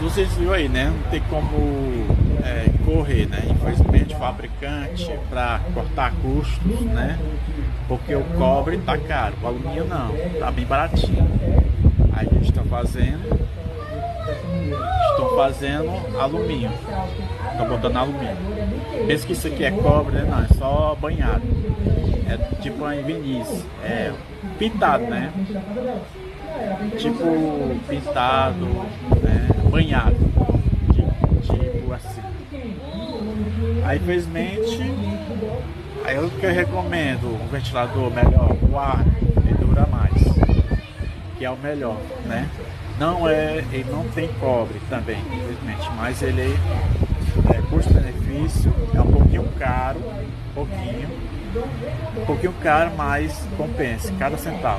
Vocês viram aí, né? Não tem como correr, né? Infelizmente, o fabricante, para cortar custos, né? Porque o cobre tá caro, o alumínio não, tá bem baratinho. Aí eles estão fazendo alumínio, estão botando alumínio. Pensa que isso aqui é cobre, né? Não, é só banhado. É tipo em verniz, é pintado, né? Tipo pintado, né? Banhado, tipo assim. Aí infelizmente, aí o que eu recomendo, um ventilador melhor, o ar, ele dura mais, que é o melhor, né? Não é, ele não tem cobre também, infelizmente, mas ele custo-benefício, é um pouquinho caro, mas compensa cada centavo.